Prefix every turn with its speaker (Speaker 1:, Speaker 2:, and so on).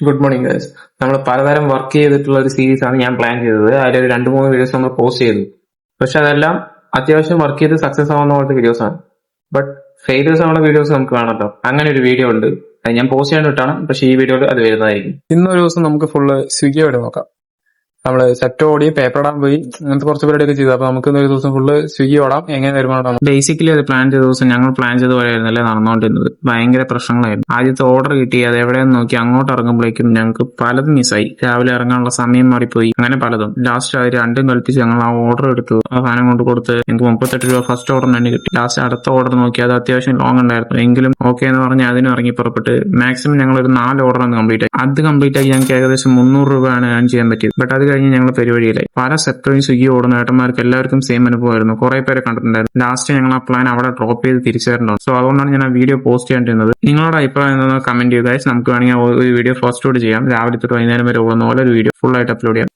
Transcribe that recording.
Speaker 1: Good morning guys. നമ്മൾ പലതരം work ചെയ്തിട്ടുള്ള ഒരു സീരീസ് ആണ് ഞാൻ പ്ലാൻ ചെയ്തത്. അതിലൊരു 2-3 വീഡിയോസ് നമ്മൾ പോസ്റ്റ് ചെയ്തു. പക്ഷെ അതെല്ലാം അത്യാവശ്യം വർക്ക് ചെയ്ത് സക്സസ് ആവുന്ന പോലത്തെ വീഡിയോസ് ആണ്. ബട്ട് ഫെയിലിയേഴ്സ് ആവുന്ന വീഡിയോസ് നമുക്ക് വേണമല്ലോ. അങ്ങനെ ഒരു വീഡിയോ ഉണ്ട്, അത് ഞാൻ പോസ്റ്റ് ചെയ്യാൻ വിട്ടാണ്. പക്ഷെ ഈ വീഡിയോയിൽ അത് വരുന്നതായിരിക്കും. ഇന്നൊരു ദിവസം നമുക്ക് ഫുള്ള് സ്വിഗ്ഗിയോടെ നോക്കാം. നമ്മള് സെറ്റ് ഓടി പേപ്പർ ഇടാൻ പോയി, അങ്ങനത്തെ കുറച്ച് പരിപാടിയൊക്കെ ചെയ്തു. അപ്പൊ നമുക്ക് ഒരു ദിവസം ഫുള്ള് സ്വിഗ്ഗി ഓടാം, എങ്ങനെ വരുമാനം. ബേസിക്കലി അത് പ്ലാൻ ചെയ്ത ദിവസം ഞങ്ങൾ പ്ലാൻ ചെയ്ത പോലെ ആയിരുന്നല്ലേ നടന്നുകൊണ്ടിരുന്നത്. ഭയങ്കര പ്രശ്നങ്ങളായിരുന്നു. ആദ്യത്തെ ഓർഡർ കിട്ടി, അത് എവിടെയെന്ന് നോക്കി അങ്ങോട്ട് ഇറങ്ങുമ്പോഴേക്കും ഞങ്ങൾക്ക് പലതും മിസ്സായി. രാവിലെ ഇറങ്ങാനുള്ള സമയം മാറിപ്പോയി, അങ്ങനെ പലതും. ലാസ്റ്റ് അത് രണ്ടും കൽപ്പിച്ച് ഞങ്ങൾ ആ ഓർഡർ എടുത്തു. ആ സാധനം കൊണ്ട് കൊടുത്ത് ഞങ്ങൾക്ക് 38 രൂപ ഫസ്റ്റ് ഓർഡർ തന്നെ കിട്ടി. ലാസ്റ്റ് അടുത്ത ഓർഡർ നോക്കി, അത് അത്യാവശ്യം ലോങ് ഉണ്ടായിരുന്നു. എങ്കിലും ഓക്കെ എന്ന് പറഞ്ഞ് അതിനും ഇറങ്ങി പുറപ്പെട്ട് മാക്സിമം ഞങ്ങൾ ഒരു 4 ഓർഡർ കംപ്ലീറ്റ് ആയി. അത് കംപ്ലീറ്റ് ആക്കി ഞങ്ങൾക്ക് ഏകദേശം 300 രൂപയാണ് ഏൺ ചെയ്യാൻ പറ്റിയത്. ബട്ട് അത് കഴിഞ്ഞ് ഞങ്ങൾ പരിപാടിയിലായി. പല സെക്ടറിൽ സ്വിഗ്ഗി ഓടുന്ന ഏട്ടന്മാർക്ക് എല്ലാവർക്കും സെയിം അനുഭവമായിരുന്നു. കുറെ പേരെ കണ്ടിട്ടുണ്ടായിരുന്നു. ലാസ്റ്റ് ഞങ്ങൾ ആ പ്ലാൻ അവിടെ ഡ്രോപ്പ് ചെയ്ത് തിരിച്ചു വരണ്ടാവും. സോ അതുകൊണ്ടാണ് ഞാൻ ആ വീഡിയോ പോസ്റ്റ് ചെയ്യേണ്ടിരുന്നത്. നിങ്ങളുടെ അഭിപ്രായം എന്താണെന്ന് കമന്റ് ചെയ്യുക. നമുക്ക് വേണമെങ്കിൽ ഒരു വീഡിയോ ഫസ്റ്റ് ഔട്ട് ചെയ്യാം. രാവിലെ തൊട്ട് വൈകുന്നേരം വരെ പോകുന്ന പോലെ ഒരു വീഡിയോ ഫുൾ ആയിട്ട് അപ്ലോഡ് ചെയ്യാം.